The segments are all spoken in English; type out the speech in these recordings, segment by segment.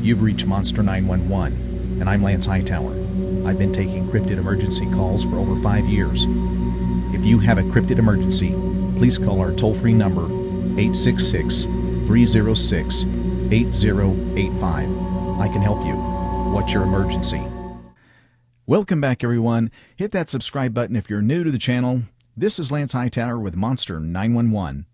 You've reached Monster 911, and I'm Lance Hightower. I've been taking cryptid emergency calls for over 5 years. If you have a cryptid emergency, please call our toll-free number, 866-306-8085. I can help you. What's your emergency? Welcome back, everyone. Hit that subscribe button if you're new to the channel. This is Lance Hightower with Monster 911.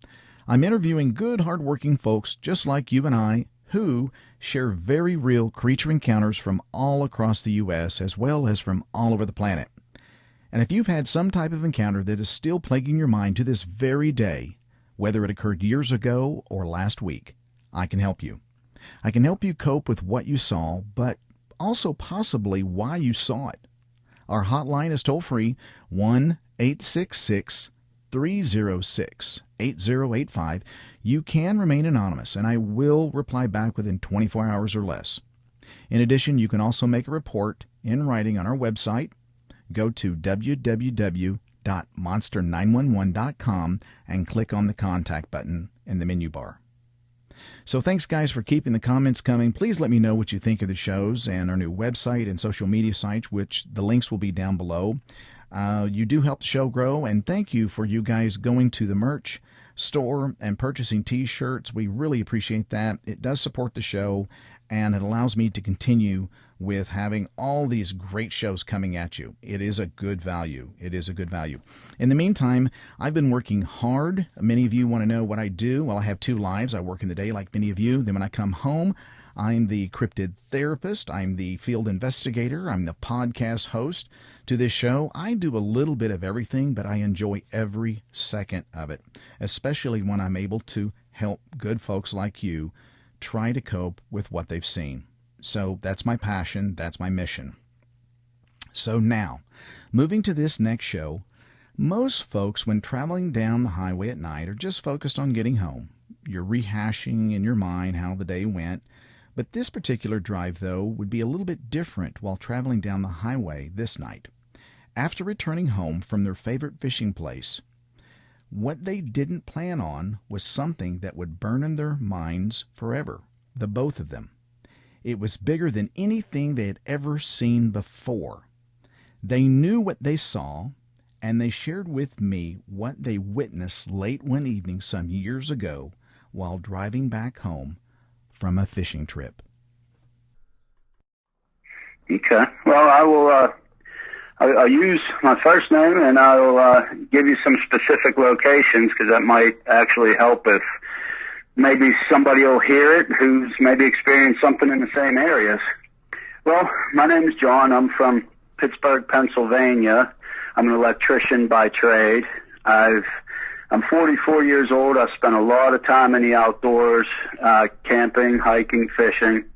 I'm interviewing good, hardworking folks just like you and I who share very real creature encounters from all across the U.S. as well as from all over the planet. And if you've had some type of encounter that is still plaguing your mind to this very day, whether it occurred years ago or last week, I can help you. I can help you cope with what you saw, but also possibly why you saw it. Our hotline is toll-free, 1-866-306-8085. You can remain anonymous, and I will reply back within 24 hours or less. In addition, you can also make a report in writing on our website. Go to www.monster911.com and click on the contact button in the menu bar. So thanks, guys, for keeping the comments coming. Please let me know what you think of the shows and our new website and social media sites, which the links will be down below. You do help the show grow, and thank you for you guys going to the merch store and purchasing t-shirts. We really appreciate that. It does support the show, and it allows me to continue with having all these great shows coming at you. It is a good value. It is a good value. In the meantime, I've been working hard. Many of you want to know what I do. Well, I have two lives. I work in the day like many of you. Then when I come home, I'm the cryptid therapist. I'm the field investigator. I'm the podcast host to this show. I do a little bit of everything, but I enjoy every second of it, especially when I'm able to help good folks like you try to cope with what they've seen. So that's my passion. That's my mission. So now, moving to this next show, most folks, when traveling down the highway at night, are just focused on getting home. You're rehashing in your mind how the day went. But this particular drive, though, would be a little bit different while traveling down the highway this night. After returning home from their favorite fishing place, what they didn't plan on was something that would burn in their minds forever, the both of them. It was bigger than anything they had ever seen before. They knew what they saw, and they shared with me what they witnessed late one evening some years ago while driving back home from a fishing trip. Okay. Well, I will. I'll use my first name, and I'll give you some specific locations because that might actually help if maybe somebody will hear it who's maybe experienced something in the same areas. Well, my name is John. I'm from Pittsburgh, Pennsylvania. I'm an electrician by trade. I'm 44 years old. I've spent a lot of time in the outdoors, camping, hiking, fishing,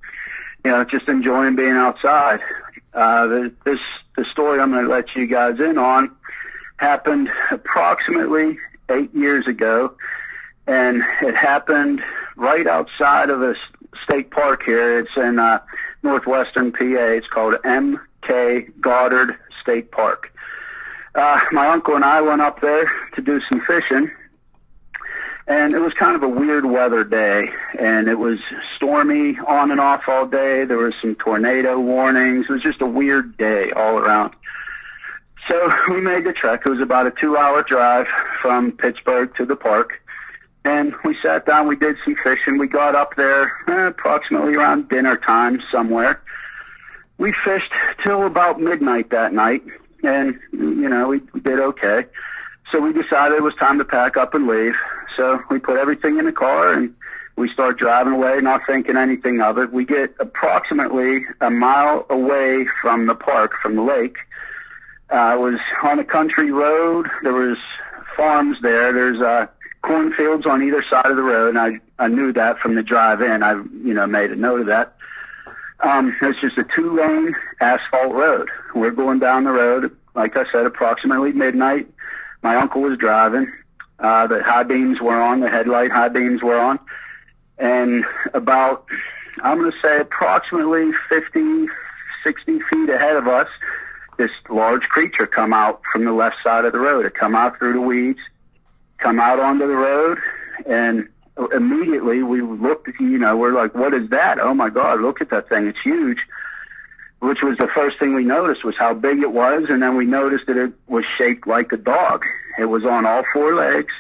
just enjoying being outside. The story I'm going to let you guys in on happened approximately 8 years ago, and it happened right outside of a state park here. It's in northwestern PA. It's called M.K. Goddard State Park. My uncle and I went up there to do some fishing, and it was kind of a weird weather day, and it was stormy on and off all day. There was some tornado warnings. It was just a weird day all around. So we made the trek. It was about a 2-hour drive from Pittsburgh to the park, and we sat down. We did some fishing. We got up there approximately around dinner time somewhere. We fished till about midnight that night. And, we did okay. So we decided it was time to pack up and leave. So we put everything in the car and we start driving away, not thinking anything of it. We get approximately a mile away from the park, from the lake. It was on a country road. There was farms there. There's cornfields on either side of the road. And I knew that from the drive in. I, made a note of that. It's just a 2-lane asphalt road. We're going down the road, like I said, approximately midnight. My uncle was driving. The high beams were on, the headlight high beams were on. And about, I'm going to say approximately 50, 60 feet ahead of us, this large creature come out from the left side of the road. It come out through the weeds, come out onto the road, and immediately we looked, we're like, what is that? Oh my God, look at that thing. It's huge. Which was the first thing we noticed was how big it was. And then we noticed that it was shaped like a dog. It was on all four legs.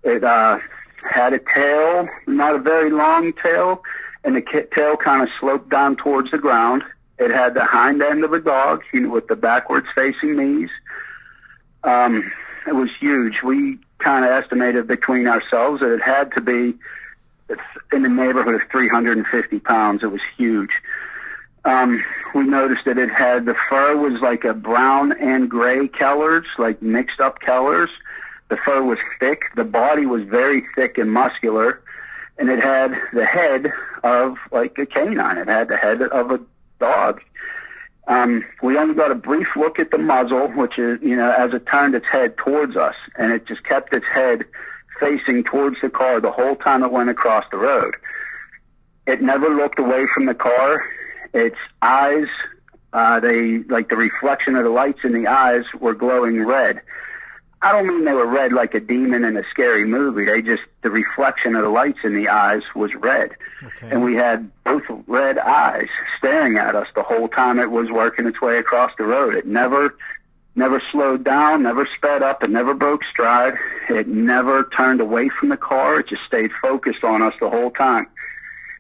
It had a tail, not a very long tail, and the tail kind of sloped down towards the ground. It had the hind end of a dog, with the backwards facing knees. It was huge. We kind of estimated between ourselves that it had to be in the neighborhood of 350 pounds. It was huge. We noticed that it had, the fur was like a brown and gray colors, like mixed up colors. The fur was thick. The body was very thick and muscular. And it had the head of like a canine. It had the head of a dog. We only got a brief look at the muzzle, which is, as it turned its head towards us, and it just kept its head facing towards the car the whole time it went across the road. It never looked away from the car. Its eyes, like the reflection of the lights in the eyes were glowing red. I don't mean they were red like a demon in a scary movie. The reflection of the lights in the eyes was red. Okay. And we had both red eyes staring at us the whole time it was working its way across the road. It never slowed down, never sped up, it never broke stride. It never turned away from the car. It just stayed focused on us the whole time.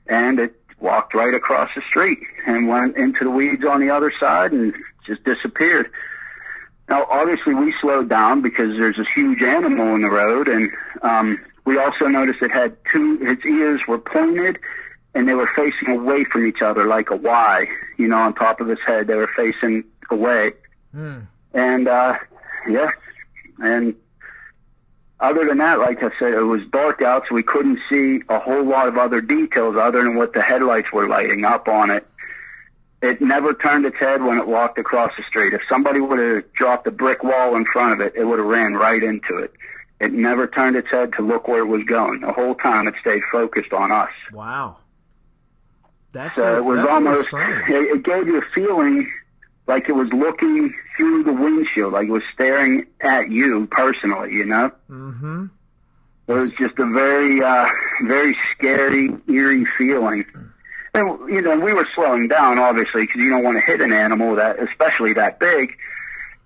And it walked right across the street and went into the weeds on the other side and just disappeared. Now, obviously, we slowed down because there's this huge animal in the road, and we also noticed its ears were pointed, and they were facing away from each other like a Y, on top of its head. They were facing away. Mm. And, and other than that, like I said, it was dark out, so we couldn't see a whole lot of other details other than what the headlights were lighting up on it. It never turned its head when it walked across the street. If somebody would have dropped a brick wall in front of it, it would have ran right into it. It never turned its head to look where it was going. The whole time it stayed focused on us. Wow. That's almost strange. It gave you a feeling like it was looking through the windshield, like it was staring at you personally, Mm-hmm. It was just a very, very scary, eerie feeling. And, we were slowing down, obviously, because you don't want to hit an animal especially that big.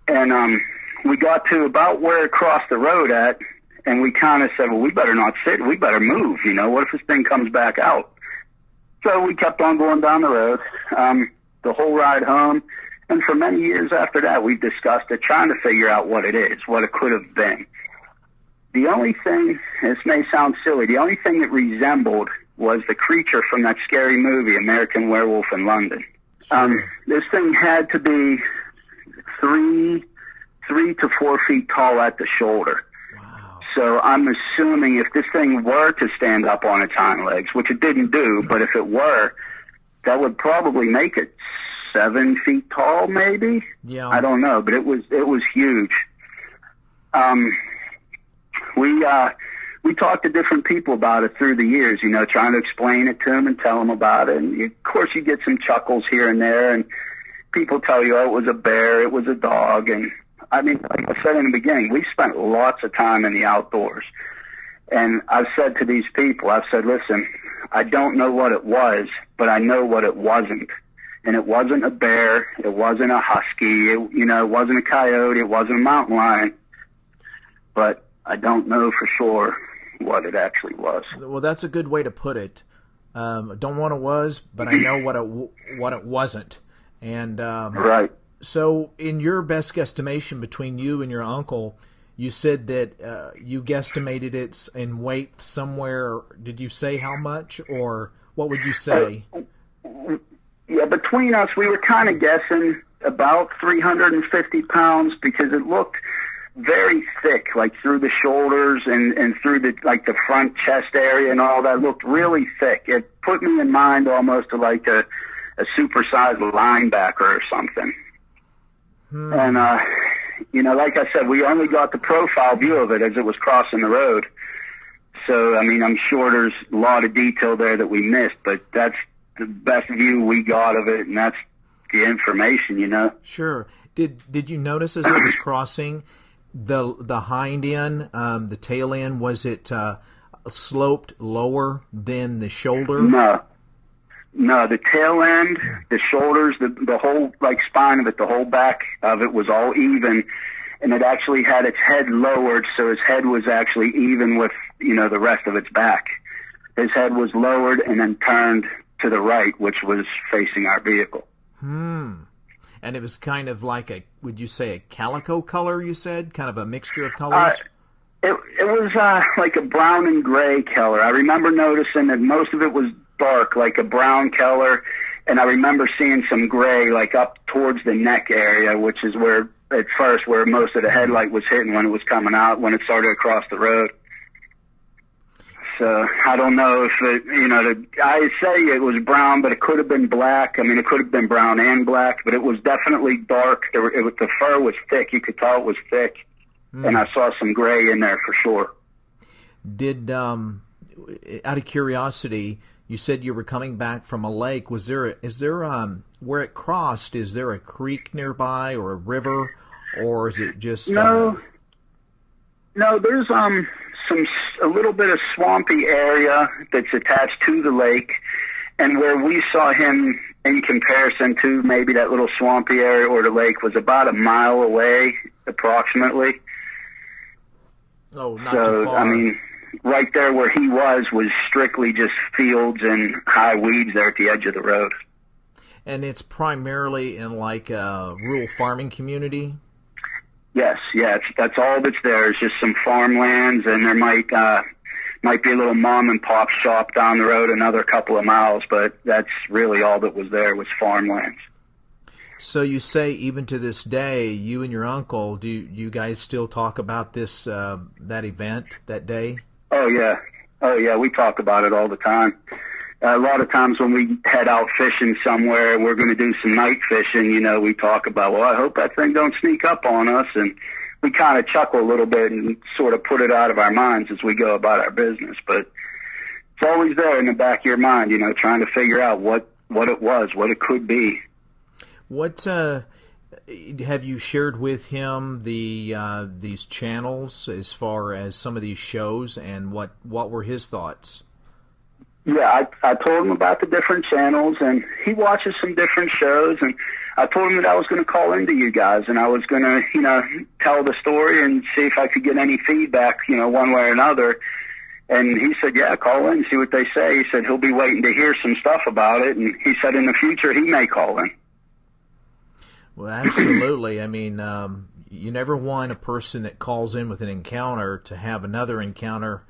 And we got to about where it crossed the road at, and we kind of said, well, we better not sit. We better move, What if this thing comes back out? So we kept on going down the road the whole ride home. And for many years after that, we discussed it, trying to figure out what it is, what it could have been. The only thing, this may sound silly, the only thing that resembled was the creature from that scary movie, American Werewolf in London. Sure. This thing had to be 3 to 4 feet tall at the shoulder. Wow. So I'm assuming if this thing were to stand up on its hind legs, which it didn't do, but if it were, that would probably make it 7 feet tall, maybe. Yeah. I don't know, but it was huge. We talked to different people about it through the years, trying to explain it to them and tell them about it. And of course, you get some chuckles here and there, and people tell you, oh, it was a bear, it was a dog. And I mean, like I said in the beginning, we spent lots of time in the outdoors. And I've said to these people, listen, I don't know what it was, but I know what it wasn't. And it wasn't a bear, it wasn't a husky, it wasn't a coyote, it wasn't a mountain lion. But I don't know for sure what it actually was. Well, that's a good way to put it. Don't know what it was, but I know what it wasn't. And right. So, in your best guesstimation between you and your uncle, you said that you guesstimated it in weight somewhere. Did you say how much, or what would you say? Yeah, between us, we were kind of guessing about 350 pounds because it looked very thick, like through the shoulders and through the front chest area and all that. Looked really thick. It put me in mind almost of like a supersized linebacker or something. And like I said, we only got the profile view of it as it was crossing the road. So I mean, I'm sure there's a lot of detail there that we missed, but that's the best view we got of it, and that's the information. Sure. Did you notice as it was crossing the hind end, the tail end, was it sloped lower than the shoulder? No, the tail end, the shoulders, the whole like spine of it, the whole back of it was all even, and it actually had its head lowered, so his head was actually even with, the rest of its back. His head was lowered and then turned to the right, which was facing our vehicle. And it was kind of like would you say a calico color, you said? Kind of a mixture of colors? It was like a brown and gray color. I remember noticing that most of it was dark, like a brown color, and I remember seeing some gray like up towards the neck area, which is where most of the headlight was hitting when it was coming out, when it started across the road. So I don't know if I say it was brown, but it could have been black. I mean, it could have been brown and black, but it was definitely dark. The fur was thick. You could tell it was thick, and I saw some gray in there for sure. Did, out of curiosity, you said you were coming back from a lake. Is there where it crossed, is there a creek nearby or a river, or is it just... No, there's a little bit of swampy area that's attached to the lake, and where we saw him in comparison to maybe that little swampy area or the lake was about a mile away, approximately. Oh, not too far. I mean, right there where he was strictly just fields and high weeds there at the edge of the road. And it's primarily in like a rural farming community? Yes, that's all that's there is just some farmlands, and there might be a little mom and pop shop down the road another couple of miles, but that's really all that was there was farmlands. So you say even to this day, you and your uncle, do you guys still talk about this that event that day? Oh yeah, we talk about it all the time. A lot of times when we head out fishing somewhere and we're going to do some night fishing, we talk about, well, I hope that thing don't sneak up on us. And we kind of chuckle a little bit and sort of put it out of our minds as we go about our business. But it's always there in the back of your mind, trying to figure out what it was, what it could be. What have you shared with him these channels as far as some of these shows, and what were his thoughts? Yeah, I told him about the different channels, and he watches some different shows, and I told him that I was going to call into you guys, and I was going to, tell the story and see if I could get any feedback, one way or another. And he said, yeah, call in, see what they say. He said he'll be waiting to hear some stuff about it, and he said in the future he may call in. Well, absolutely. I mean, you never want a person that calls in with an encounter to have another encounter.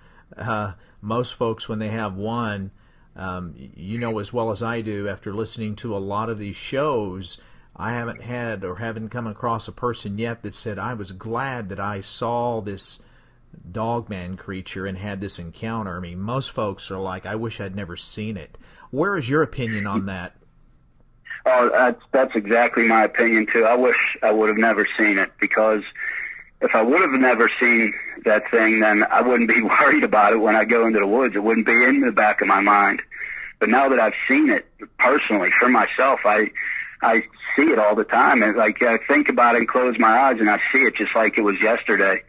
Most folks, when they have one, as well as I do, after listening to a lot of these shows, I haven't come across a person yet that said, I was glad that I saw this dogman creature and had this encounter. I mean, most folks are like, I wish I'd never seen it. Where is your opinion on that? Oh, that's exactly my opinion, too. I wish I would have never seen it, because if I would have never seen that thing, then I wouldn't be worried about it when I go into the woods. It wouldn't be in the back of my mind. But now that I've seen it personally for myself, I see it all the time. And I think about it and close my eyes, and I see it just like it was yesterday.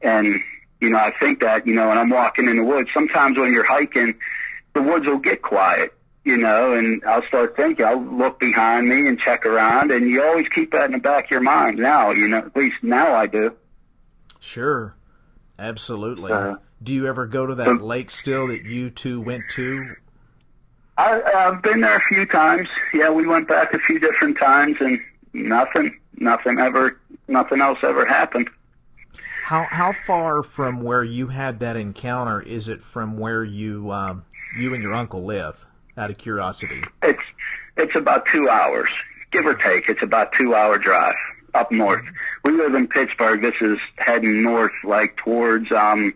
And, I think that, when I'm walking in the woods, sometimes when you're hiking, the woods will get quiet, and I'll start thinking, I'll look behind me and check around, and you always keep that in the back of your mind now, at least now I do. Sure. Absolutely. Do you ever go to that lake still that you two went to? I've been there a few times. Yeah, we went back a few different times, and nothing else ever happened. How far from where you had that encounter is it from where you and your uncle live, out of curiosity? It's about 2 hours, give or take. It's about 2-hour drive up north. We live in Pittsburgh. This is heading north, like towards the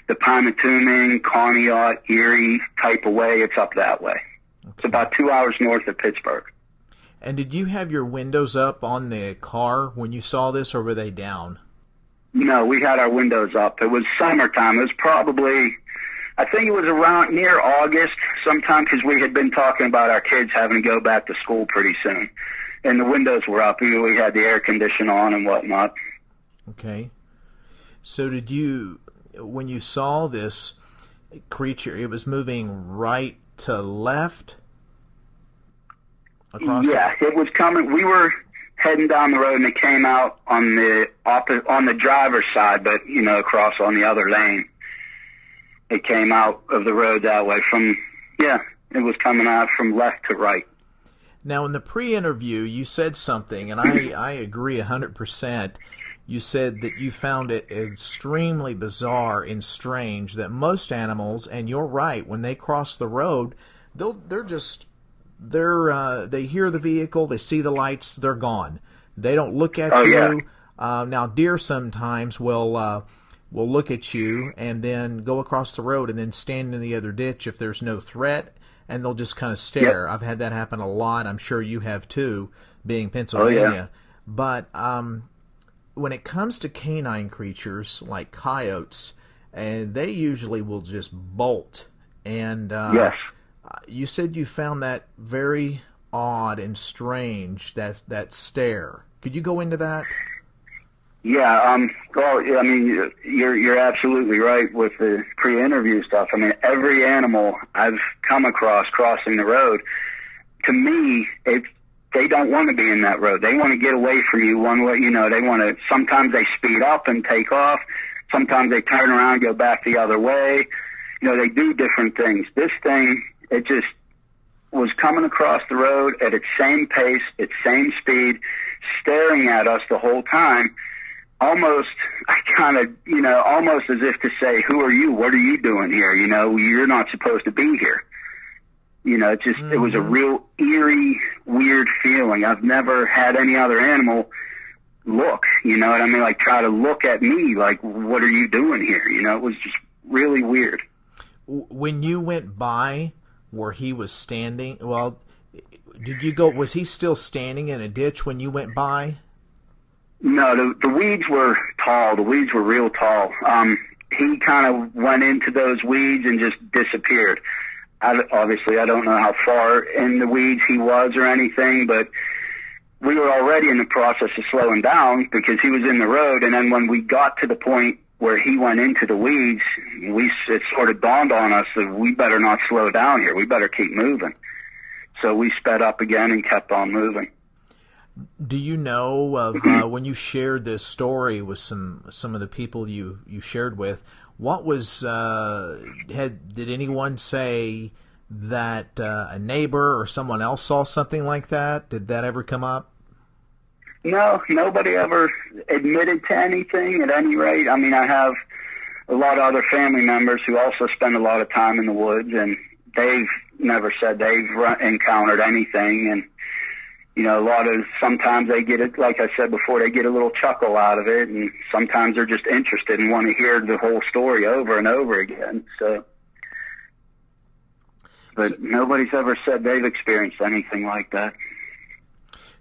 Pymatuning, Conneaut, Erie type of way. It's up that way. Okay. It's about 2 hours north of Pittsburgh. And did you have your windows up on the car when you saw this, or were they down? No, we had our windows up. It was summertime. It was probably, I think it was around near August sometime, because we had been talking about our kids having to go back to school pretty soon. And the windows were up. We had the air conditioner on and whatnot. Okay. So when you saw this, creature, it was moving right to left across. Yeah, it was coming. We were heading down the road, and it came out on the driver's side, but across on the other lane. It came out of the road that way. It was coming out from left to right. Now, in the pre-interview, you said something, and I agree 100%. You said that you found it extremely bizarre and strange that most animals, and you're right, when they cross the road, they hear the vehicle, they see the lights, they're gone. They don't look at you. Yeah. Now, deer sometimes will look at you and then go across the road and then stand in the other ditch if there's no threat, and they'll just kind of stare. Yep. I've had that happen a lot. I'm sure you have too, being Pennsylvania. Oh, yeah. But when it comes to canine creatures like coyotes, and they usually will just bolt. And yes. You said you found that very odd and strange, that stare. Could you go into that? Yeah, well, I mean, you're absolutely right with the pre-interview stuff. I mean, every animal I've come across crossing the road, to me, they don't want to be in that road. They want to get away from you one way. They want to. Sometimes they speed up and take off. Sometimes they turn around and go back the other way. They do different things. This thing, it just was coming across the road at its same pace, its same speed, staring at us the whole time. Almost as if to say, who are you? What are you doing here? You're not supposed to be here. It was a real eerie, weird feeling. I've never had any other animal look, you know what I mean? Like try to look at me like, what are you doing here? It was just really weird. When you went by where he was standing, was he still standing in a ditch when you went by? No, the weeds were tall. The weeds were real tall. He kind of went into those weeds and just disappeared. Obviously, I don't know how far in the weeds he was or anything, but we were already in the process of slowing down because he was in the road. And then when we got to the point where he went into the weeds, it sort of dawned on us that we better not slow down here. We better keep moving. So we sped up again and kept on moving. Do you know of when you shared this story with some of the people you shared with, what was did anyone say that a neighbor or someone else saw something like that? Did that ever come up? No, nobody ever admitted to anything at any rate. I mean, I have a lot of other family members who also spend a lot of time in the woods, and they've never said they've encountered anything. And sometimes they get it, like I said before, they get a little chuckle out of it, and sometimes they're just interested and want to hear the whole story over and over again. But nobody's ever said they've experienced anything like that.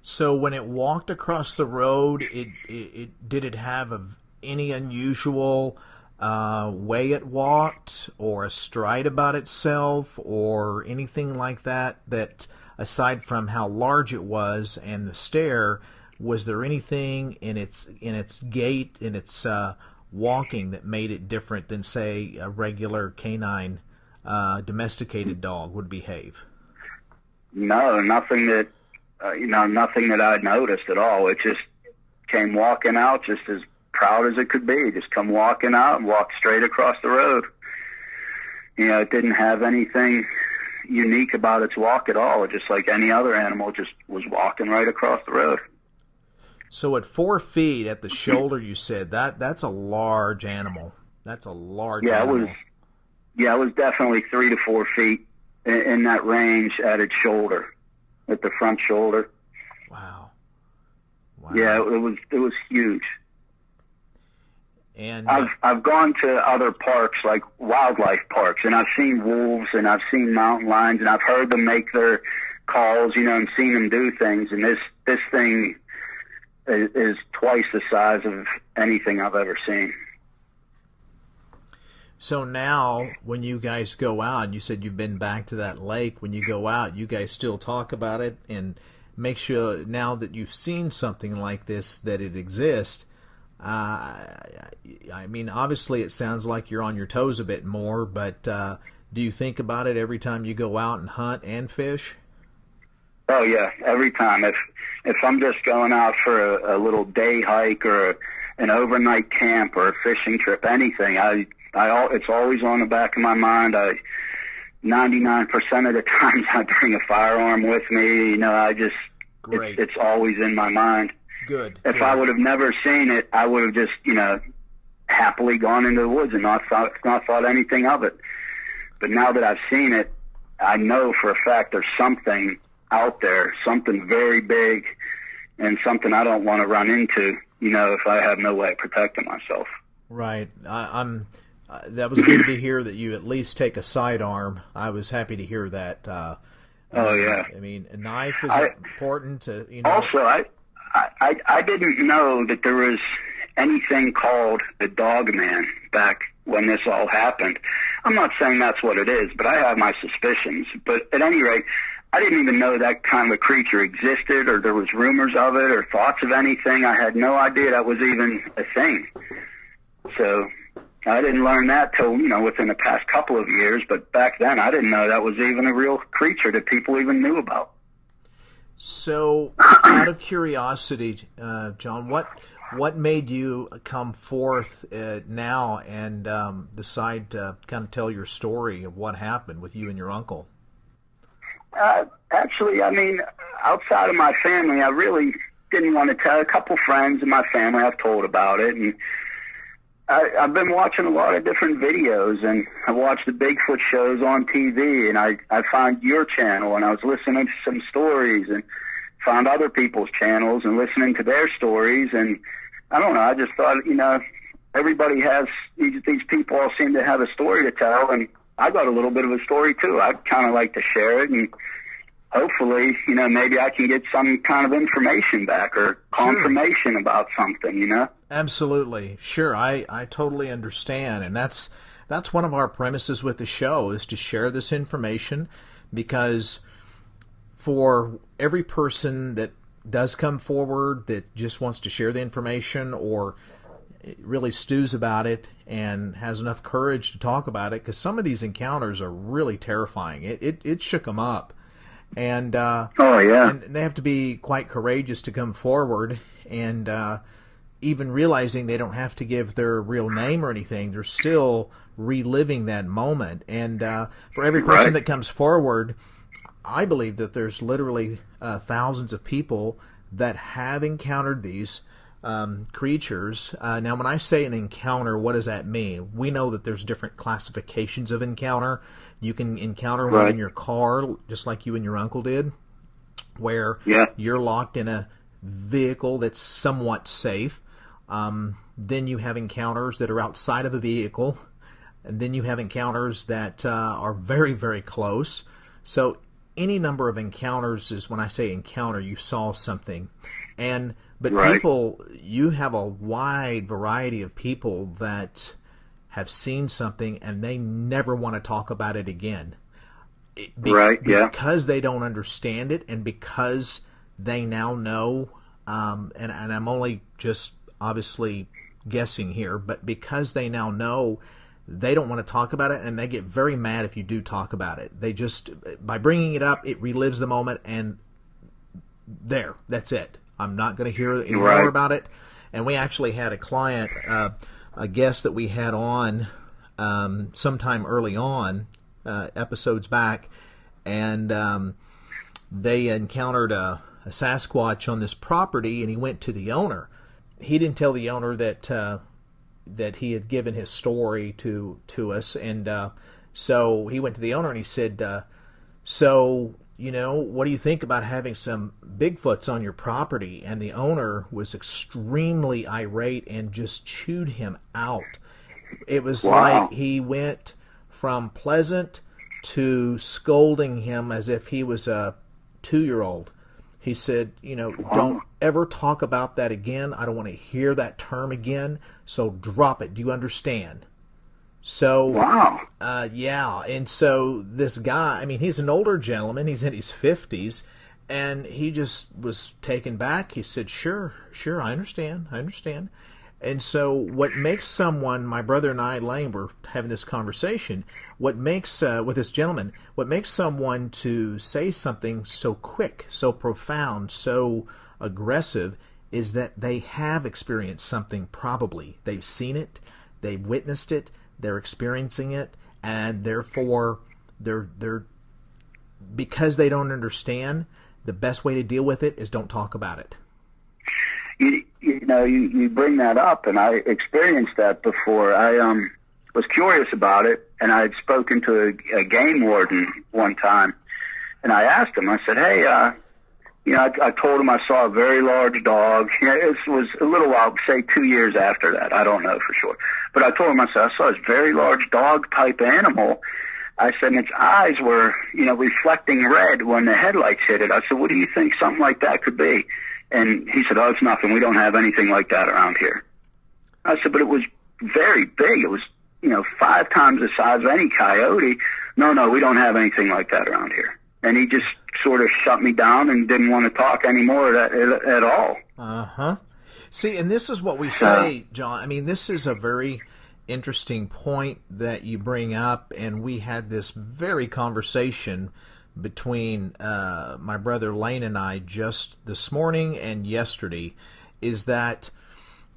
So when it walked across the road, did it have any unusual way it walked, or a stride about itself, or anything like that aside from how large it was and the stare, was there anything in its gait, in its walking, that made it different than, say, a regular canine domesticated dog would behave? No, nothing that I'd noticed at all. It just came walking out just as proud as it could be. Just come walking out and walk straight across the road. It didn't have anything unique about its walk at all. It just like any other animal, just was walking right across the road. So at 4 feet at the shoulder, you said that's a large animal. That's a large animal. It was definitely 3 to 4 feet in that range at its shoulder, at the front shoulder. Wow. Yeah, it was huge. And I've gone to other parks, like wildlife parks, and I've seen wolves and I've seen mountain lions, and I've heard them make their calls, and seen them do things. And this thing is twice the size of anything I've ever seen. So now, when you guys go out, and you said you've been back to that lake, when you go out, you guys still talk about it and make sure, now that you've seen something like this, that it exists. I mean, obviously it sounds like you're on your toes a bit more, but do you think about it every time you go out and hunt and fish? Oh yeah, every time. If I'm just going out for a little day hike or an overnight camp or a fishing trip, anything, it's always on the back of my mind. 99% of the times I bring a firearm with me. Great. It's always in my mind. Good. If I would have never seen it, I would have just, happily gone into the woods and not thought anything of it. But now that I've seen it, I know for a fact there's something out there, something very big, and something I don't want to run into, if I have no way of protecting myself. Right. That was good to hear that you at least take a sidearm. I was happy to hear that. Oh yeah. I mean, a knife is important to, Also, I didn't know that there was anything called the Dogman back when this all happened. I'm not saying that's what it is, but I have my suspicions. But at any rate, I didn't even know that kind of a creature existed, or there was rumors of it, or thoughts of anything. I had no idea that was even a thing. So I didn't learn that till, within the past couple of years. But back then, I didn't know that was even a real creature that people even knew about. So, out of curiosity, John, what made you come forth now and decide to kind of tell your story of what happened with you and your uncle? Actually, I mean, outside of my family, I really didn't want to tell. A couple friends in my family I've told about it, and I've been watching a lot of different videos, and I watched the Bigfoot shows on TV, and I found your channel, and I was listening to some stories, and found other people's channels and listening to their stories, and I don't know, I just thought, everybody has, these people all seem to have a story to tell, and I got a little bit of a story too. I'd kind of like to share it, and hopefully, maybe I can get some kind of information back or confirmation about something, Absolutely. Sure. I totally understand. And that's one of our premises with the show, is to share this information, because for every person that does come forward that just wants to share the information or really stews about it and has enough courage to talk about it, because some of these encounters are really terrifying. It shook them up. And and they have to be quite courageous to come forward, and even realizing they don't have to give their real name or anything, they're still reliving that moment. And for every person that comes forward, I believe that there's literally thousands of people that have encountered these creatures. Now, when I say an encounter, what does that mean? We know that there's different classifications of encounter. You can encounter one in your car, just like you and your uncle did, where you're locked in a vehicle that's somewhat safe. Then you have encounters that are outside of a vehicle, and then you have encounters that are very, very close. So any number of encounters is, when I say encounter, you saw something. But people, you have a wide variety of people that have seen something and they never want to talk about it again. Because they don't understand it, and because they now know, and I'm only just obviously guessing here, but because they now know, they don't want to talk about it, and they get very mad if you do talk about it. They just, by bringing it up, it relives the moment, and that's it. I'm not going to hear any more about it. And we actually had a client, a guest that we had on sometime early on, episodes back, and they encountered a Sasquatch on this property, and he went to the owner. He didn't tell the owner that he had given his story to us, and so he went to the owner and he said, so, what do you think about having some Bigfoots on your property? And the owner was extremely irate and just chewed him out. It was like he went from pleasant to scolding him as if he was a 2-year-old. He said, don't ever talk about that again. I don't want to hear that term again. So drop it. Do you understand? So, and so this guy, he's an older gentleman. He's in his 50s, and he just was taken back. He said, sure, I understand. And so what makes someone, my brother and I, Lane, were having this conversation, what makes, with this gentleman, what makes someone to say something so quick, so profound, so aggressive, is that they have experienced something probably. They've seen it, they've witnessed it, they're experiencing it, and therefore they're because they don't understand, the best way to deal with it is don't talk about it. You bring that up, and I experienced that before. I was curious about it, and I had spoken to a game warden one time, and I asked him, I said, hey, I told him I saw a very large dog. It was a little while, say 2 years after that. I don't know for sure. But I told him, I said, I saw this very large dog-type animal. I said, and its eyes were, reflecting red when the headlights hit it. I said, what do you think something like that could be? And he said, oh, it's nothing. We don't have anything like that around here. I said, but it was very big. It was, 5 times the size of any coyote. No, we don't have anything like that around here. And he just sort of shut me down and didn't want to talk anymore at all. Uh-huh. See, and this is what we say, John. I mean, this is a very interesting point that you bring up, and we had this very conversation between my brother Lane and I just this morning and yesterday, is that,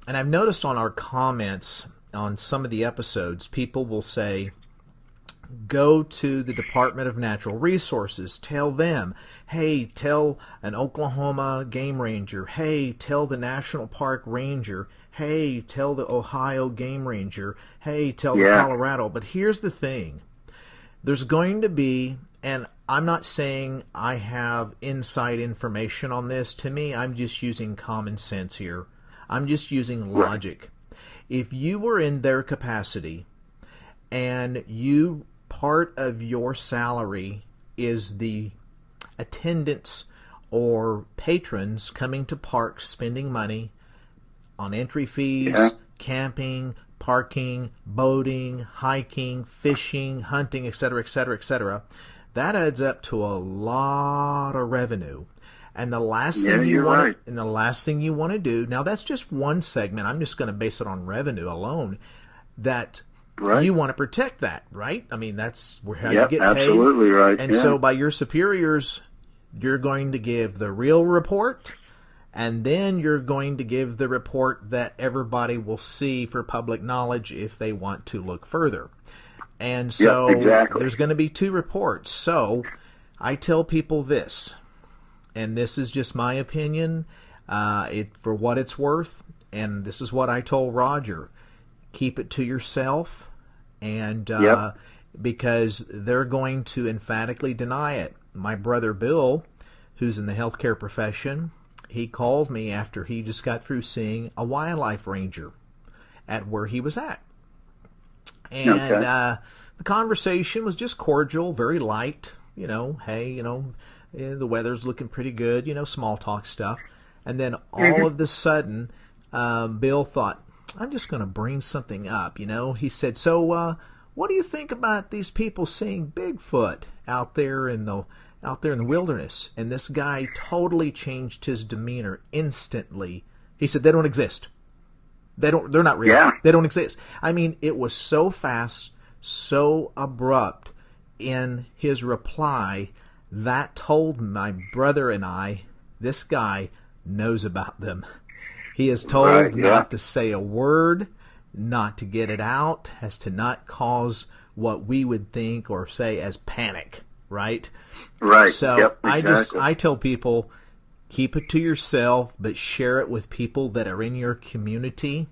and I've noticed on our comments on some of the episodes, people will say, go to the Department of Natural Resources, tell them, hey, tell an Oklahoma game ranger, hey, tell the National Park ranger, hey, tell the Ohio game ranger, hey, tell the Colorado. But here's the thing, there's going to be, and I'm not saying I have inside information on this. To me, I'm just using common sense here. I'm just using logic. If you were in their capacity and part of your salary is the attendants or patrons coming to parks spending money on entry fees, camping, parking, boating, hiking, fishing, hunting, etc., etc., etc., that adds up to a lot of revenue. And the last thing you want to do, now that's just one segment. I'm just going to base it on revenue alone. That you want to protect that, right? I mean, that's how you get paid. Absolutely right. And so by your superiors, you're going to give the real report, and then you're going to give the report that everybody will see for public knowledge if they want to look further. And so there's going to be 2 reports. So I tell people this, and this is just my opinion, for what it's worth, and this is what I told Roger. Keep it to yourself, and because they're going to emphatically deny it. My brother Bill, who's in the healthcare profession, he called me after he just got through seeing a wildlife ranger at where he was at. And the conversation was just cordial, very light, hey, the weather's looking pretty good, small talk stuff. And then all of a sudden, Bill thought, I'm just going to bring something up, He said, so what do you think about these people seeing Bigfoot out there in the wilderness? And this guy totally changed his demeanor instantly. He said, they don't exist. They're not real. Yeah. They don't exist. I mean, it was so fast, so abrupt in his reply that told my brother and I, this guy knows about them. He is told not to say a word, not to get it out, as to not cause what we would think or say as panic, right? Right. So I tell people, keep it to yourself, but share it with people that are in your community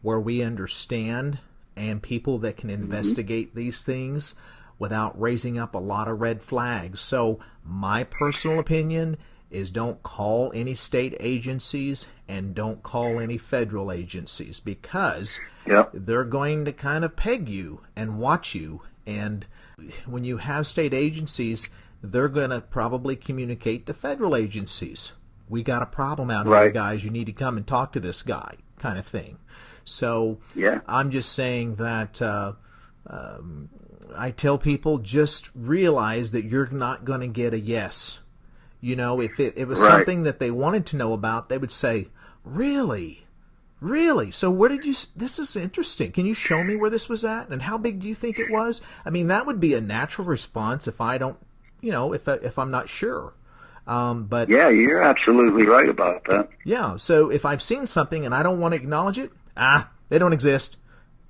where we understand, and people that can investigate these things without raising up a lot of red flags. So my personal opinion is don't call any state agencies and don't call any federal agencies, because they're going to kind of peg you and watch you. And when you have state agencies, they're going to probably communicate to federal agencies. We got a problem out here, guys. You need to come and talk to this guy, kind of thing. So I'm just saying that I tell people, just realize that you're not going to get a yes. If it was something that they wanted to know about, they would say, really? Really? So where did you? This is interesting. Can you show me where this was at, and how big do you think it was? I mean, that would be a natural response if I don't, if I'm not sure. But yeah, you're absolutely right about that. Yeah. So if I've seen something and I don't want to acknowledge it, they don't exist.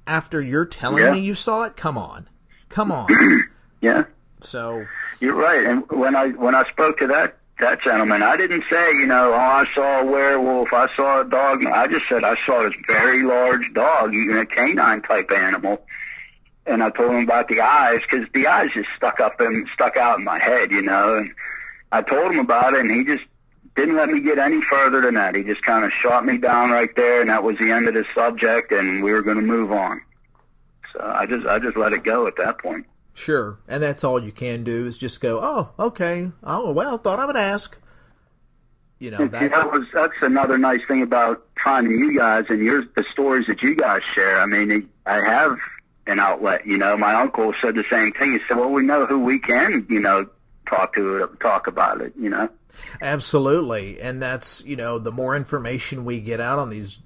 After you're telling me you saw it, come on. Yeah. So you're right. And when I spoke to that gentleman, I didn't say, I saw a werewolf, I saw a dog. I just said I saw this very large dog, a canine type animal. And I told him about the eyes, because the eyes just stuck out in my head, and I told him about it, and he just didn't let me get any further than that. He just kind of shot me down right there, and that was the end of the subject, and we were going to move on. So I just let it go at that point. Sure, and that's all you can do is just go, oh, okay, oh, well, thought I would ask. That's another nice thing about finding you guys and the stories that you guys share. I mean, I have an outlet, My uncle said the same thing. He said, well, we know who we can, talk about it, Absolutely, and that's, the more information we get out on these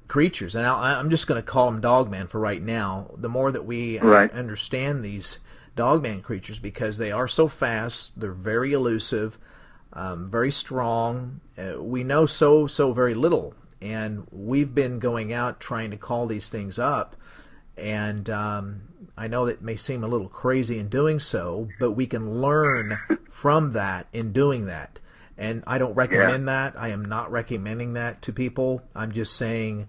creatures, and I'm just going to call them Dogman for right now, the more that we understand these Dogman creatures, because they are so fast, they're very elusive, very strong. We know so very little, and we've been going out trying to call these things up, and I know that may seem a little crazy in doing so, but we can learn from that in doing that. And I don't recommend that. I am not recommending that to people. I'm just saying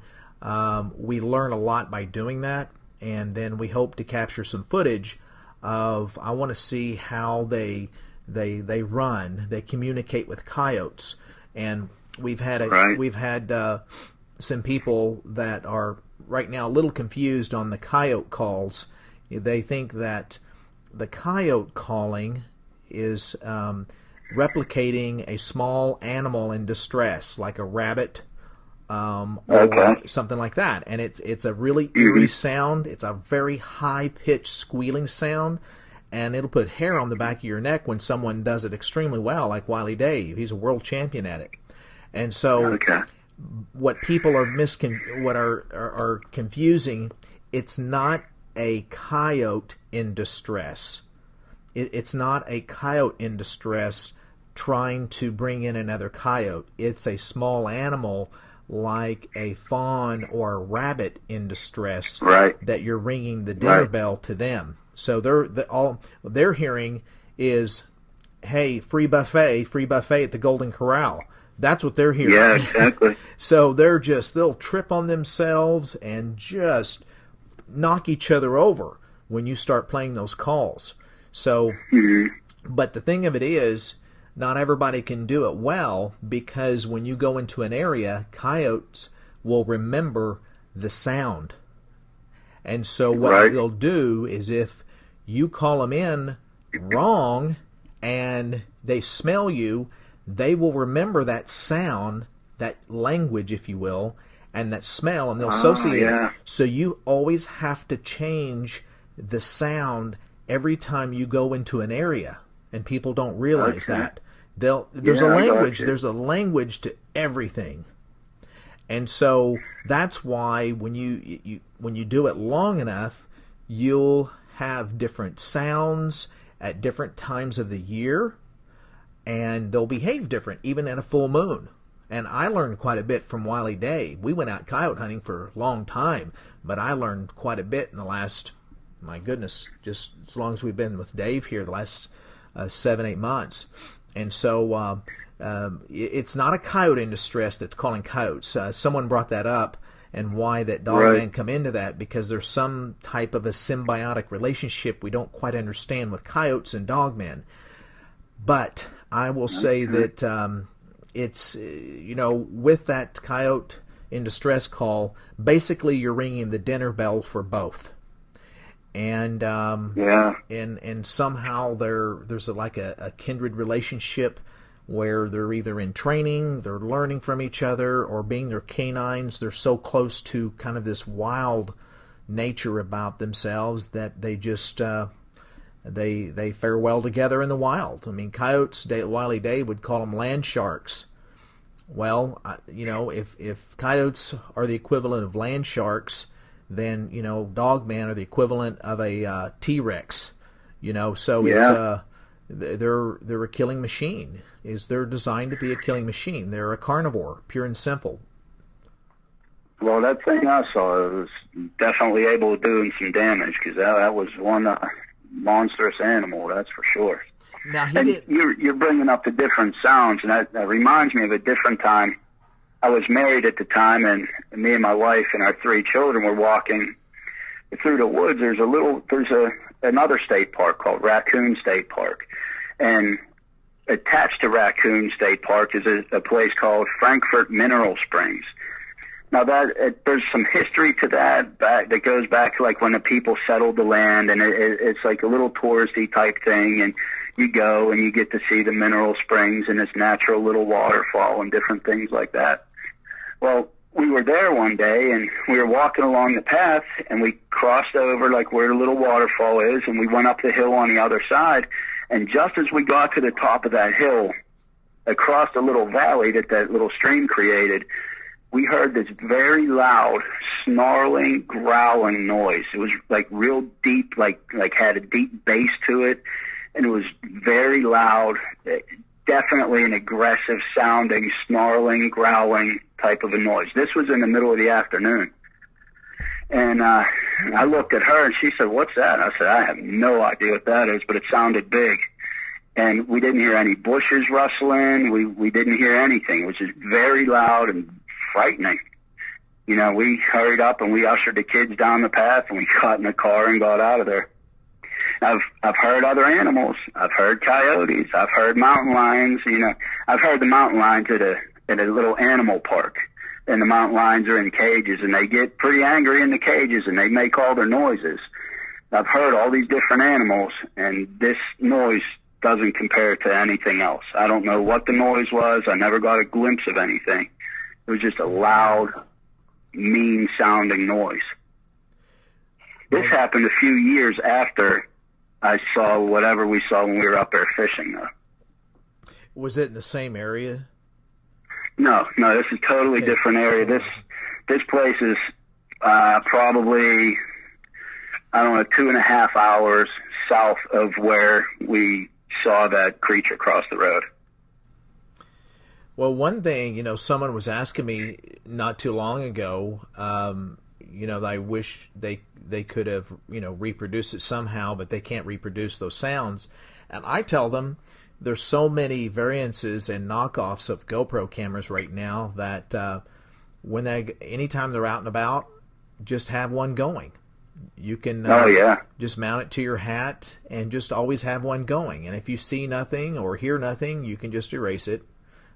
we learn a lot by doing that, and then we hope to capture some footage of. I want to see how they run. They communicate with coyotes, and we've had some people that are right now a little confused on the coyote calls. They think that the coyote calling is replicating a small animal in distress, like a rabbit or something like that. And it's a really eerie sound. It's a very high-pitched squealing sound, and it'll put hair on the back of your neck when someone does it extremely well, like Wiley Dave. He's a world champion at it. And so what people are confusing, it's not a coyote in distress. It's not a coyote in distress trying to bring in another coyote. It's a small animal like a fawn or a rabbit in distress that you're ringing the dinner bell to them. So all they're hearing is, hey, free buffet at the Golden Corral. That's what they're hearing. Yeah, exactly. So they'll trip on themselves and just knock each other over when you start playing those calls. So, but the thing of it is, not everybody can do it well, because when you go into an area, coyotes will remember the sound. And so what they'll do is, if you call them in wrong and they smell you, they will remember that sound, that language, if you will, and that smell, and they'll associate it. So you always have to change the sound every time you go into an area, and people don't realize that. There's a language. There's a language to everything, and so that's why when you do it long enough, you'll have different sounds at different times of the year, and they'll behave different, even at a full moon. And I learned quite a bit from Wiley Dave. We went out coyote hunting for a long time, but I learned quite a bit in the last, my goodness, just as long as we've been with Dave here, the last 7-8 months. And so it's not a coyote in distress that's calling coyotes. Someone brought that up, and why that Dogmen come into that, because there's some type of a symbiotic relationship we don't quite understand with coyotes and Dogmen. But I will say that it's, with that coyote in distress call, basically you're ringing the dinner bell for both. And and somehow there's like a kindred relationship where they're either in training, they're learning from each other, or being their canines, they're so close to kind of this wild nature about themselves that they just they fare well together in the wild. I mean, coyotes, Wiley Dave would call them land sharks, Well, if coyotes are the equivalent of land sharks, then dogmen are the equivalent of a T-Rex. So Yeah. they're a killing machine. They're designed to be a killing machine. They're a carnivore, pure and simple. Well, that thing I saw was definitely able to do him some damage, because that was one monstrous animal, that's for sure. Now And you're bringing up the different sounds, and that reminds me of a different time. I was married at the time, and me and my wife and our 3 children were walking through the woods. There's another state park called Raccoon State Park, and attached to Raccoon State Park is a place called Frankfurt Mineral Springs. Now there's some history to that goes back to like when the people settled the land, and it's like a little touristy type thing, and you go and you get to see the mineral springs and this natural little waterfall and different things like that. Well, we were there one day, and we were walking along the path, and we crossed over like where the little waterfall is, and we went up the hill on the other side, and just as we got to the top of that hill, across the little valley that little stream created, we heard this very loud, snarling, growling noise. It was like real deep, like had a deep bass to it, and it was very loud, definitely an aggressive sounding, snarling, growling type of a noise. This was in the middle of the afternoon. And I looked at her, and she said, "What's that?" I said, "I have no idea what that is, but it sounded big." And we didn't hear any bushes rustling. We didn't hear anything. It was just very loud and frightening. We hurried up and we ushered the kids down the path, and we got in the car and got out of there. I've heard other animals. I've heard coyotes. I've heard mountain lions. I've heard the mountain lions at a little animal park, and the mountain lions are in cages, and they get pretty angry in the cages, and they make all their noises. I've heard all these different animals, and this noise doesn't compare to anything else. I don't know what the noise was. I never got a glimpse of anything. It was just a loud, mean-sounding noise. This happened a few years after I saw whatever we saw when we were up there fishing, though. Was it in the same area? No, this is a totally different area. This place is probably, 2.5 hours south of where we saw that creature cross the road. Well, one thing, someone was asking me not too long ago, I wish they could have, reproduced it somehow, but they can't reproduce those sounds. And I tell them there's so many variances and knockoffs of GoPro cameras right now that anytime they're out and about, just have one going. You can just mount it to your hat and just always have one going. And if you see nothing or hear nothing, you can just erase it.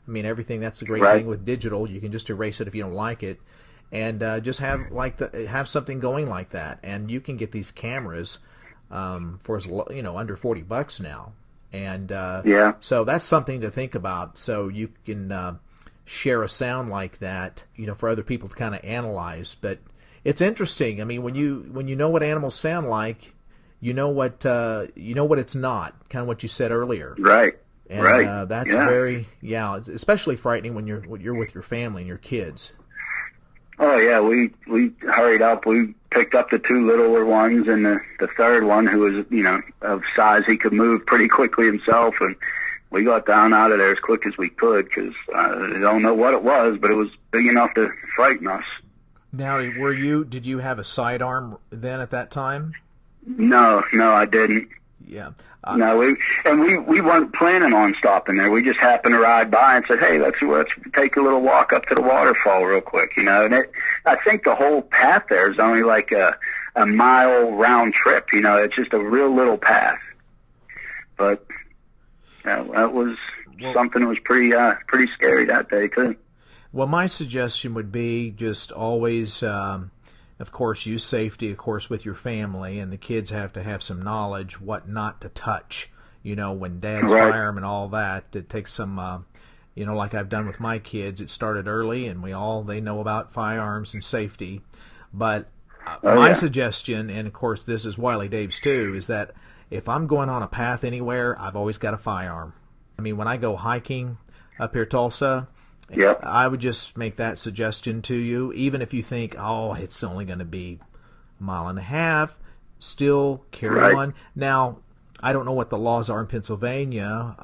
I mean, everything, that's the great thing with digital. You can just erase it if you don't like it. And just have something going like that. And you can get these cameras for under $40 now. And so that's something to think about. So you can share a sound like that, for other people to kind of analyze. But it's interesting. I mean, when you know what animals sound like, you know what it's not. Kind of what you said earlier. Right. And that's it's especially frightening when you're with your family and your kids. Oh yeah, we hurried up. We picked up the 2 littler ones and the third one, who was of size he could move pretty quickly himself, and we got down out of there as quick as we could, because I don't know what it was, but it was big enough to frighten us. Now, did you have a sidearm then at that time? No, I didn't. Yeah. No, we weren't planning on stopping there. We just happened to ride by and said, "Hey, let's take a little walk up to the waterfall real quick," And I think the whole path there is only like a mile round trip. It's just a real little path. But that was something that was pretty scary that day too. Well, my suggestion would be just always, of course, use safety, of course, with your family, and the kids have to have some knowledge what not to touch. When Dad's firearm and all that, it takes some, like I've done with my kids. It started early, and they know about firearms and safety. But my suggestion, and of course this is Wiley Dave's too, is that if I'm going on a path anywhere, I've always got a firearm. I mean, when I go hiking up here Tulsa, Yep. I would just make that suggestion to you, even if you think, oh, it's only going to be a mile and a half, still carry on. Now, I don't know what the laws are in Pennsylvania.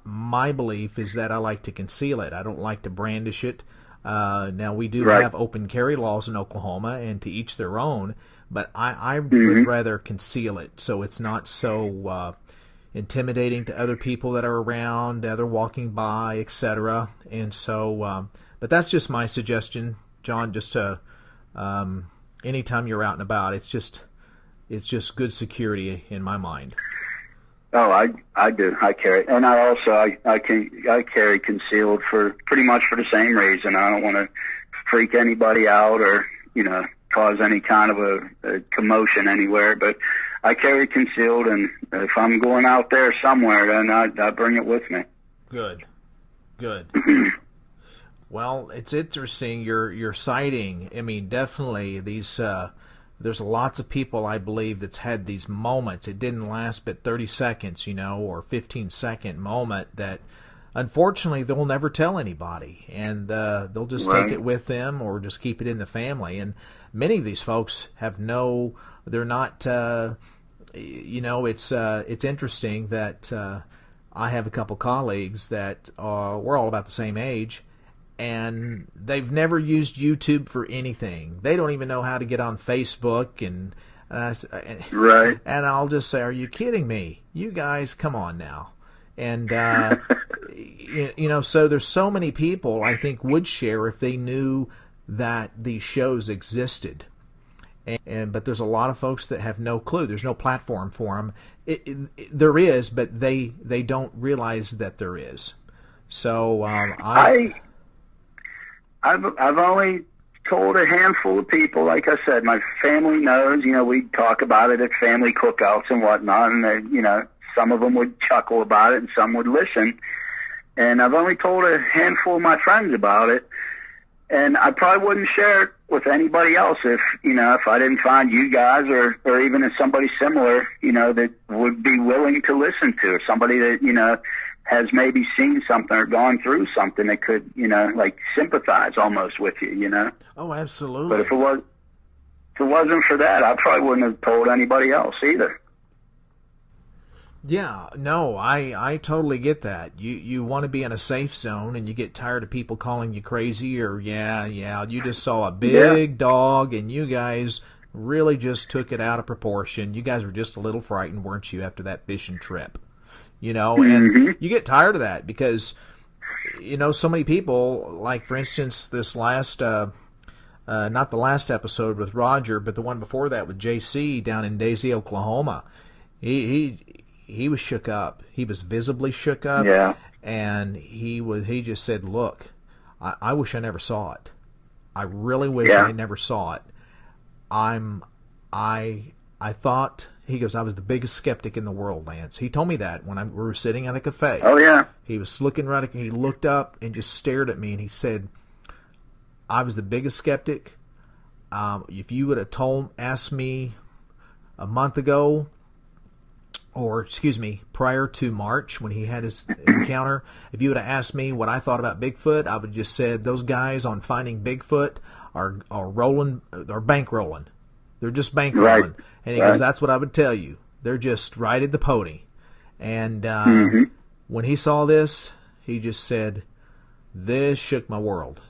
My belief is that I like to conceal it. I don't like to brandish it. Now, we do have open carry laws in Oklahoma, and to each their own, but I would rather conceal it so it's not so intimidating to other people that are around, other walking by, etc. And so, but that's just my suggestion, John, just to anytime you're out and about, it's just good security in my mind. Oh, I do. I carry, and I also I carry concealed for pretty much for the same reason. I don't want to freak anybody out or cause any kind of a commotion anywhere. But I carry concealed, and if I'm going out there somewhere, then I bring it with me. Good. Well, it's interesting your sighting. I mean, definitely these. There's lots of people, I believe, that's had these moments. It didn't last but 30 seconds, or 15-second moment that, unfortunately, they'll never tell anybody. And they'll just take it with them or just keep it in the family. And many of these folks have they're not, it's interesting that I have a couple colleagues that we're all about the same age, and they've never used YouTube for anything. They don't even know how to get on Facebook, and and I'll just say, "Are you kidding me? You guys, come on now!" And so there's so many people I think would share if they knew that these shows existed, but there's a lot of folks that have no clue. There's no platform for them. There is, but they don't realize that there is. So I've only told a handful of people. Like I said, my family knows. We talk about it at family cookouts and whatnot, and some of them would chuckle about it, and some would listen. And I've only told a handful of my friends about it, and I probably wouldn't share it with anybody else if I didn't find you guys or even if somebody similar, that would be willing to listen to, or somebody that has maybe seen something or gone through something that could, sympathize almost with you, Oh, absolutely. But if it wasn't for that, I probably wouldn't have told anybody else either. Yeah, no, I totally get that. You want to be in a safe zone, and you get tired of people calling you crazy, or you just saw a big dog, and you guys really just took it out of proportion. You guys were just a little frightened, weren't you, after that fishing trip? And you get tired of that because, so many people, like, for instance, this last, not the last episode with Roger, but the one before that with JC down in Daisy, Oklahoma, he was shook up. He was visibly shook up. Yeah. And he just said, look, I wish I never saw it. I really wish I never saw it. I thought, he goes, I was the biggest skeptic in the world, Lance. He told me that when we were sitting at a cafe. Oh, yeah. He was looking he looked up and just stared at me, and he said, I was the biggest skeptic. If you would have asked me a month ago, or prior to March when he had his encounter, if you would have asked me what I thought about Bigfoot, I would have just said those guys on finding Bigfoot are bankrolling. They're just bankrolling. Right. And he goes, that's what I would tell you. They're just riding the pony. And when he saw this, he just said, this shook my world.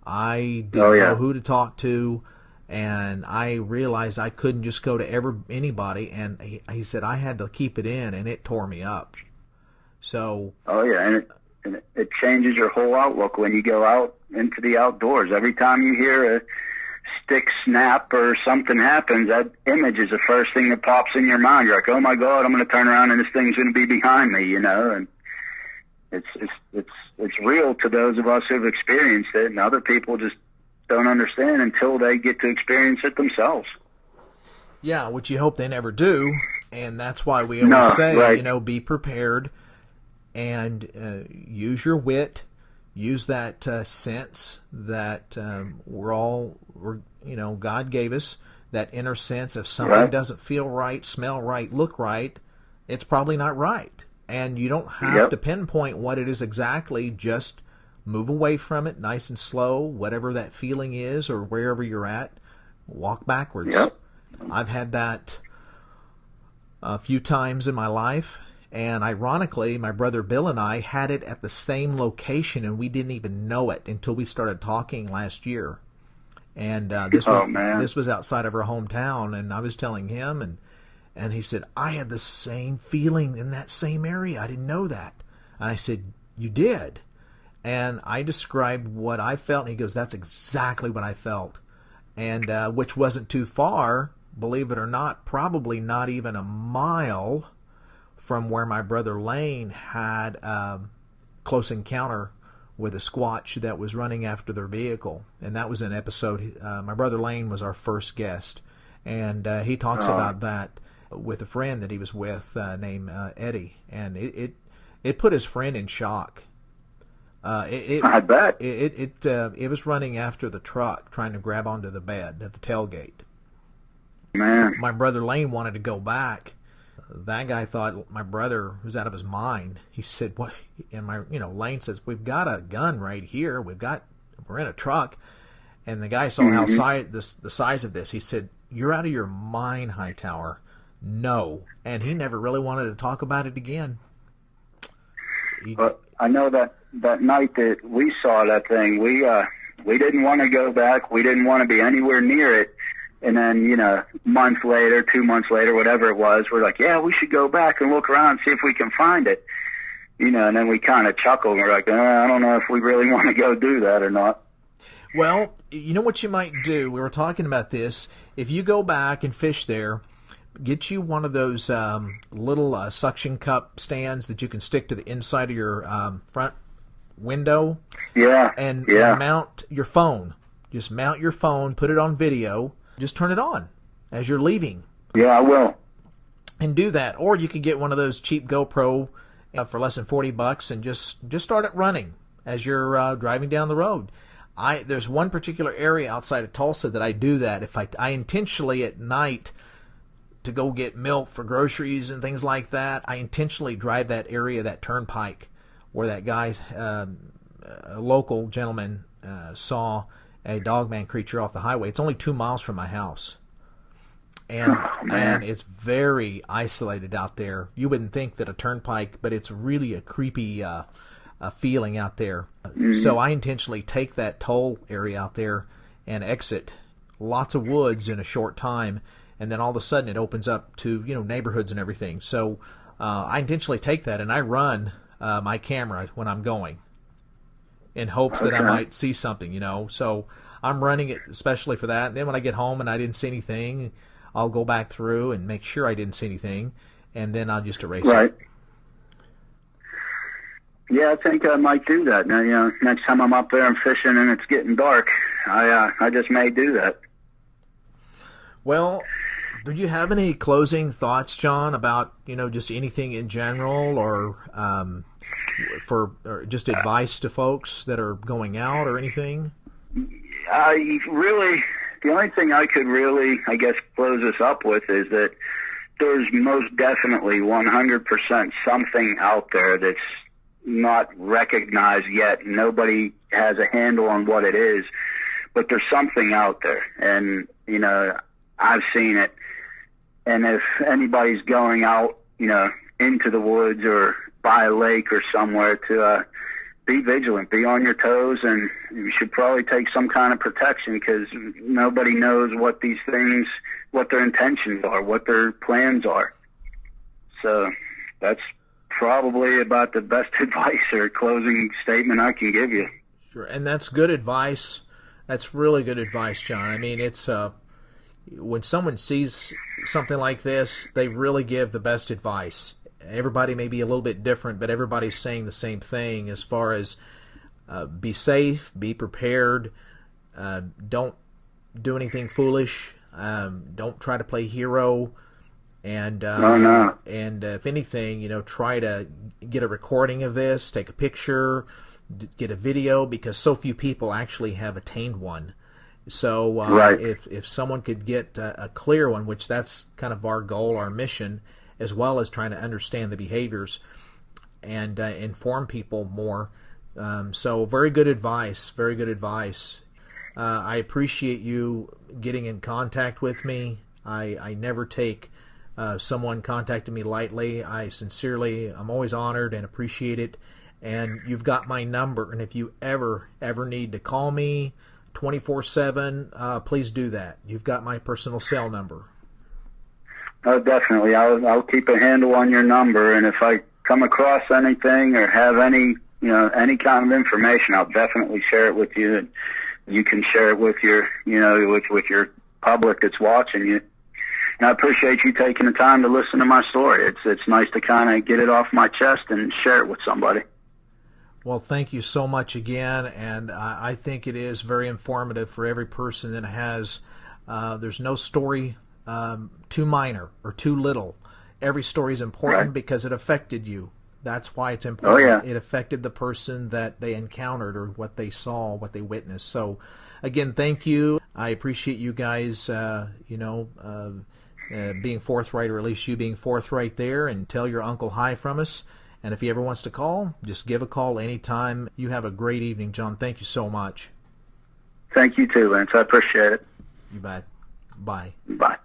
I didn't know who to talk to, and I realized I couldn't just go to anybody, and he said I had to keep it in, and it tore me up. So. Oh, yeah, and it changes your whole outlook when you go out into the outdoors. Every time you hear a stick snap or something happens, that image is the first thing that pops in your mind. You're like, oh my God, I'm going to turn around and this thing's going to be behind me, and it's real to those of us who've experienced it, and other people just don't understand until they get to experience it themselves. Yeah, which you hope they never do, and that's why we always say, be prepared and use your wit, use that sense that God gave us, that inner sense. If something doesn't feel right, smell right, look right, it's probably not right. And you don't have to pinpoint what it is exactly, just move away from it nice and slow, whatever that feeling is or wherever you're at, walk backwards. Yep. I've had that a few times in my life, and ironically, my brother Bill and I had it at the same location, and we didn't even know it until we started talking last year. And this was outside of our hometown, and I was telling him, and he said, I had the same feeling in that same area. I didn't know that. And I said, you did? And I described what I felt, and he goes, that's exactly what I felt. And which wasn't too far, believe it or not, probably not even a mile from where my brother Lane had a close encounter with a Squatch that was running after their vehicle. And that was an episode, my brother Lane was our first guest. And he talks about that with a friend that he was with named Eddie. And it put his friend in shock. I bet. It was running after the truck, trying to grab onto the bed at the tailgate. Man. My brother Lane wanted to go back. That guy thought my brother was out of his mind. He said, "What?" And Lane says, "We've got a gun right here. We're in a truck." And the guy saw how the size of this. He said, "You're out of your mind, Hightower." No, and he never really wanted to talk about it again. But I know that night that we saw that thing, we didn't want to go back. We didn't want to be anywhere near it. And then, a month later, 2 months later, whatever it was, we're like, yeah, we should go back and look around and see if we can find it. And then we kind of chuckled. And we're like, I don't know if we really want to go do that or not. Well, you know what you might do? We were talking about this. If you go back and fish there, get you one of those little suction cup stands that you can stick to the inside of your front window. Yeah. And mount your phone. Just mount your phone, put it on video. Just turn it on as you're leaving. Yeah, I will. And do that. Or you could get one of those cheap GoPro for less than $40 and just start it running as you're driving down the road. There's one particular area outside of Tulsa that I do that. If I intentionally at night to go get milk for groceries and things like that, I intentionally drive that area, that turnpike, where that guy's a local gentleman saw a dogman creature off the highway. It's only 2 miles from my house. And it's very isolated out there. You wouldn't think that a turnpike, but it's really a creepy feeling out there. Mm-hmm. So I intentionally take that toll area out there and exit lots of woods in a short time, and then all of a sudden it opens up to neighborhoods and everything. So I intentionally take that, and I run my camera when I'm going in hopes that I might see something, So I'm running it especially for that. And then when I get home and I didn't see anything, I'll go back through and make sure I didn't see anything, and then I'll just erase it. Yeah, I think I might do that. Now, next time I'm up there and fishing and it's getting dark, I just may do that. Well, do you have any closing thoughts, John, about just anything in general, or or just advice to folks that are going out or anything? The only thing I could really, I guess, close this up with is that there's most definitely 100% something out there that's not recognized yet. Nobody has a handle on what it is, but there's something out there. And, I've seen it. And if anybody's going out, into the woods or by a lake or somewhere, to be vigilant, be on your toes, and you should probably take some kind of protection, because nobody knows what these things, what their intentions are, what their plans are. So that's probably about the best advice or closing statement I can give you. Sure, and that's good advice. That's really good advice, John. I mean, it's when someone sees something like this, they really give the best advice. Everybody may be a little bit different, but everybody's saying the same thing as far as be safe, be prepared, don't do anything foolish, don't try to play hero, and and if anything, try to get a recording of this, take a picture, get a video, because so few people actually have attained one. So if someone could get a clear one, which that's kind of our goal, our mission, as well as trying to understand the behaviors and inform people more, So very good advice. Very good advice. I appreciate you getting in contact with me. I never take someone contacting me lightly. I'm always honored and appreciate it. And you've got my number. And if you ever need to call me 24/7, please do that. You've got my personal cell number. Oh, definitely. I'll keep a handle on your number, and if I come across anything or have any kind of information, I'll definitely share it with you, and you can share it with your, with your public that's watching you. And I appreciate you taking the time to listen to my story. It's nice to kind of get it off my chest and share it with somebody. Well, thank you so much again, and I think it is very informative for every person that has. There's no story too minor or too little. Every story is important because it affected you. That's why it's important. Oh, yeah. It affected the person that they encountered or what they saw, what they witnessed. So, again, thank you. I appreciate you guys, being forthright, or at least you being forthright there, and tell your uncle hi from us. And if he ever wants to call, just give a call anytime. You have a great evening, John. Thank you so much. Thank you too, Lance. I appreciate it. You bet. Bye. Bye.